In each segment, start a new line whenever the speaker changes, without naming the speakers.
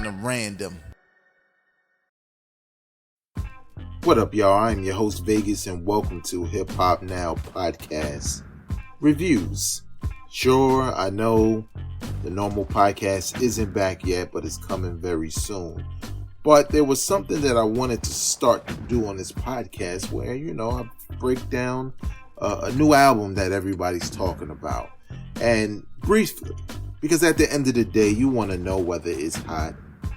kind of random.
What up, y'all? I'm your host, Vegas, and welcome to Hip Hop Now Podcast Reviews. Sure, I know the normal podcast isn't back yet, but it's coming very soon. But there was something that I wanted to start to do on this podcast where, I break down a new album that everybody's talking about. And briefly, because at the end of the day, you want to know whether it's hot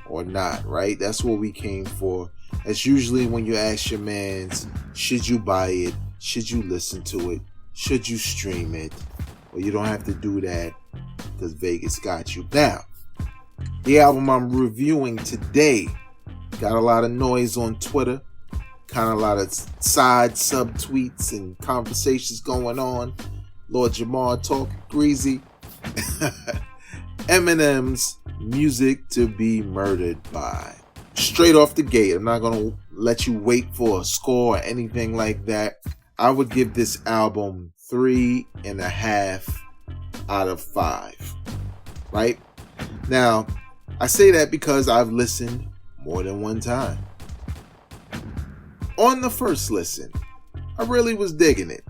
or not, right? That's what we came for. That's usually when you ask your mans, should you buy it? Should you listen to it? Should you stream it? Well, you don't have to do that because Vegas got you. Now, the album I'm reviewing today got a lot of noise on Twitter, kind of a lot of side subtweets and conversations going on. Lord Jamar talking greasy. Eminem's Music to Be Murdered By. Straight off the gate, I'm not going to let you wait for a score or anything like that. I would give this album 3.5 out of 5. Right? Now, I say that because I've listened more than one time. On the first listen, I really was digging it.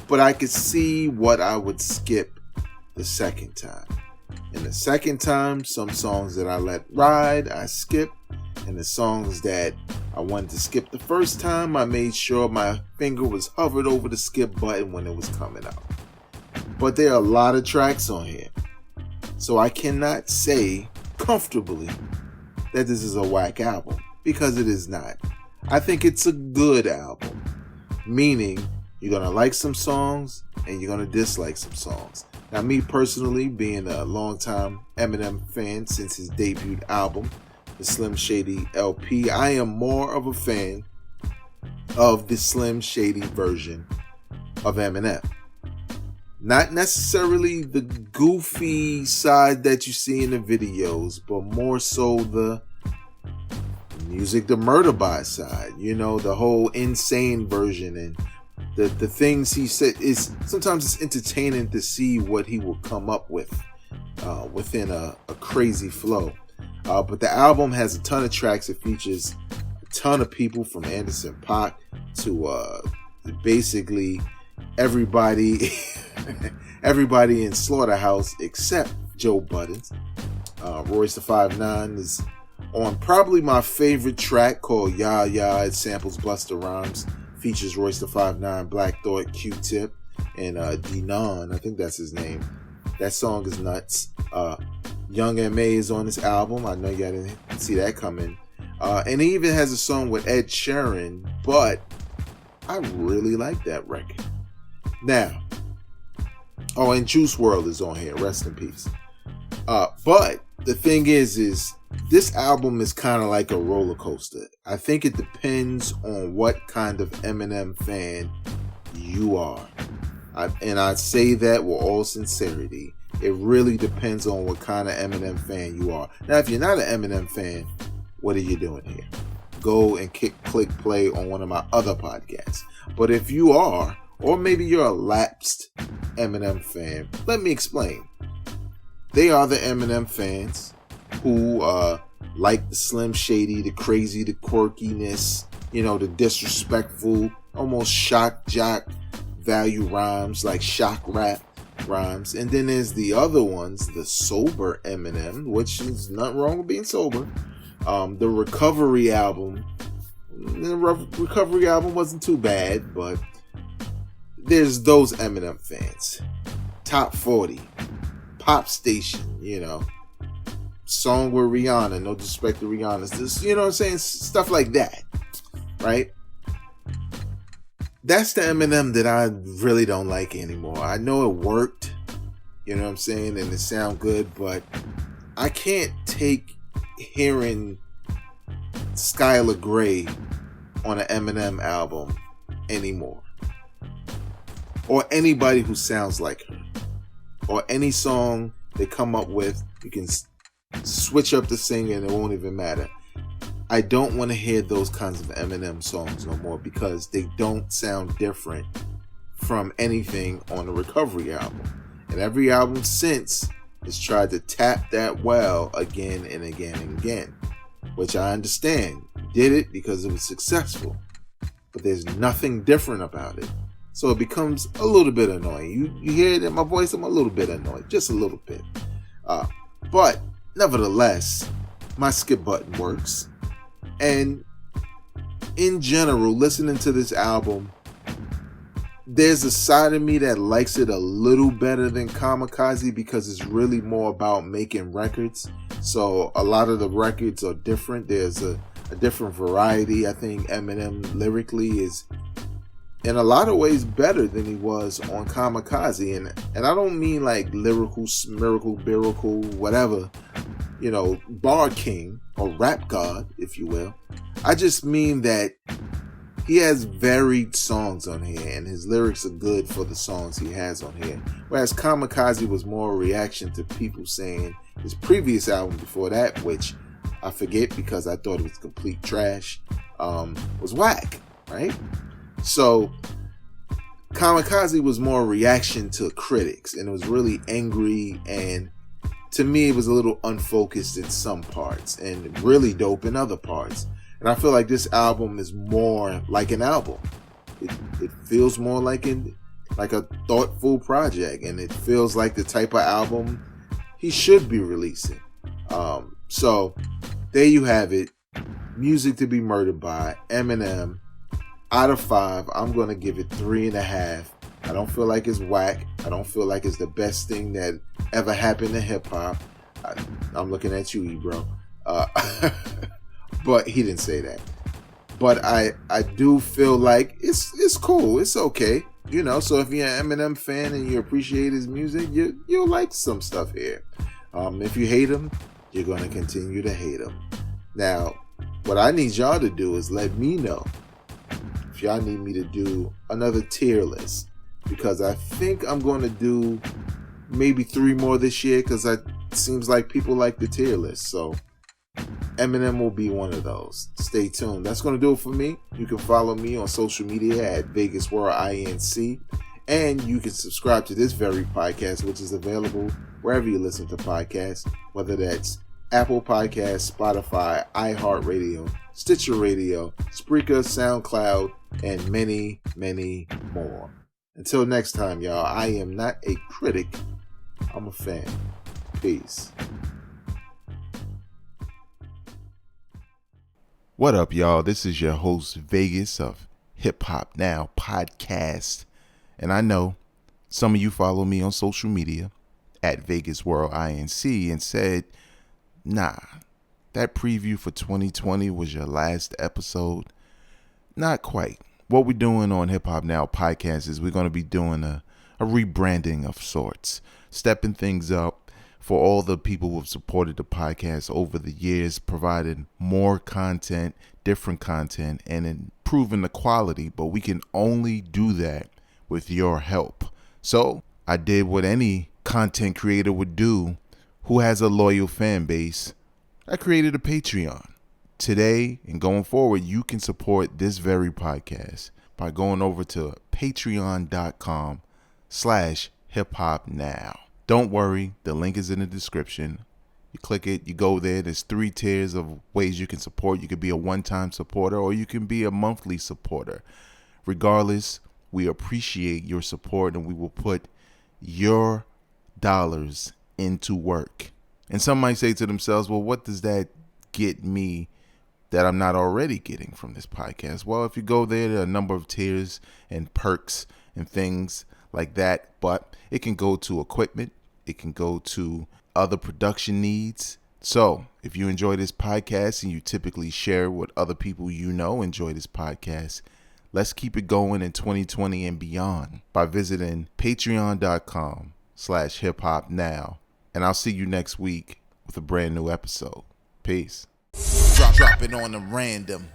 But I could see what I would skip the second time. And the second time, some songs that I let ride, I skipped. And the songs that I wanted to skip the first time, I made sure my finger was hovered over the skip button when it was coming out. But there are a lot of tracks on here. So I cannot say comfortably that this is a whack album, because it is not. I think it's a good album, meaning you're going to like some songs and you're going to dislike some songs. Now, me personally, being a longtime Eminem fan since his debut album, the Slim Shady LP, I am more of a fan of the Slim Shady version of Eminem. Not necessarily the goofy side that you see in the videos, but more so the Music to Murder By side. The whole insane version and the things he said is sometimes it's entertaining to see what he will come up with within a crazy flow. But the album has a ton of tracks. It features a ton of people from Anderson .Paak to basically everybody in Slaughterhouse except Joe Buttons. Royce the 5'9" is on probably my favorite track called Ya Ya. It samples Busta Rhymes. Features Royce the 5'9", Black Thought, Q-Tip, and Denon. I think that's his name. That song is nuts. Young M.A. is on this album. I know you didn't see that coming. And he even has a song with Ed Sheeran, but I really like that record. Now, and Juice WRLD is on here. Rest in peace. But the thing is this album is kind of like a roller coaster. I think it depends on what kind of Eminem fan you are. I say that with all sincerity. It really depends on what kind of Eminem fan you are. Now, if you're not an Eminem fan, what are you doing here? Go and click play on one of my other podcasts. But if you are, or maybe you're a lapsed Eminem fan, let me explain. They are the Eminem fans who like the Slim Shady, the crazy, the quirkiness, the disrespectful, almost shock jock value rhymes, like shock rap rhymes. And then there's the other ones, the sober Eminem, which is nothing wrong with being sober. The Recovery album wasn't too bad, but there's those Eminem fans. Top 40, Pop Station, song with Rihanna, no disrespect to Rihanna, just, what I'm saying, stuff like that, right? That's the Eminem that I really don't like anymore. I know it worked, what I'm saying, and it sound good, but I can't take hearing Skylar Grey on an Eminem album anymore, or anybody who sounds like her, or any song they come up with. You can switch up the singer and it won't even matter. I don't want to hear those kinds of Eminem songs no more because they don't sound different from anything on the Recovery album. And every album since has tried to tap that well again and again and again, which I understand. Did it because it was successful, but there's nothing different about it. So it becomes a little bit annoying. You hear it in my voice, I'm a little bit annoyed, just a little bit. But nevertheless, my skip button works. And in general, listening to this album, there's a side of me that likes it a little better than Kamikaze because it's really more about making records. So a lot of the records are different. There's a different variety. I think Eminem lyrically is in a lot of ways better than he was on Kamikaze. And I don't mean like lyrical, miracle, whatever, bar king or rap god, if you will. I just mean that he has varied songs on here and his lyrics are good for the songs he has on here. Whereas Kamikaze was more a reaction to people saying his previous album before that, which I forget because I thought it was complete trash, was whack, right? So Kamikaze was more a reaction to critics and it was really angry, and to me it was a little unfocused in some parts and really dope in other parts. And I feel like this album is more like an album. It feels more like a thoughtful project, and it feels like the type of album he should be releasing. So there you have it. Music to be Murdered by Eminem. Out of 5, I'm going to give it 3.5. I don't feel like it's whack. I don't feel like it's the best thing that ever happened to hip hop. I'm looking at you, E-Bro. But he didn't say that. But I do feel like it's cool. It's okay. So if you're an Eminem fan and you appreciate his music, you'll like some stuff here. If you hate him, you're going to continue to hate him. Now, what I need y'all to do is let me know if y'all need me to do another tier list, because I think I'm going to do maybe 3 more this year, because it seems like people like the tier list. So Eminem will be one of those. Stay tuned. That's going to do it for me. You can follow me on social media at Vegas World INC, and you can subscribe to this very podcast, which is available wherever you listen to podcasts, whether that's Apple Podcasts, Spotify, iHeart Radio, Stitcher Radio, Spreaker, SoundCloud, and many, many more. Until next time, y'all, I am not a critic. I'm a fan. Peace.
What up, y'all? This is your host, Vegas, of Hip Hop Now Podcast. And I know some of you follow me on social media at Vegas World INC and said, nah, that preview for 2020 was your last episode. Not quite. What we're doing on Hip Hop Now Podcast is we're going to be doing a rebranding of sorts, stepping things up for all the people who have supported the podcast over the years, providing more content, different content, and improving the quality. But we can only do that with your help. So I did what any content creator would do who has a loyal fan base. I created a Patreon. Today and going forward, you can support this very podcast by going over to patreon.com/hiphopnow. Don't worry, the link is in the description. You click it, you go there. There's 3 tiers of ways you can support. You could be a one-time supporter or you can be a monthly supporter. Regardless, we appreciate your support and we will put your dollars into work. And some might say to themselves, well, what does that get me that I'm not already getting from this podcast? Well, if you go there are a number of tiers and perks and things like that, but it can go to equipment. It can go to other production needs. So if you enjoy this podcast and you typically share with other people enjoy this podcast, let's keep it going in 2020 and beyond by visiting patreon.com/hiphopnow. And I'll see you next week with a brand new episode. Peace. Drop it on the random.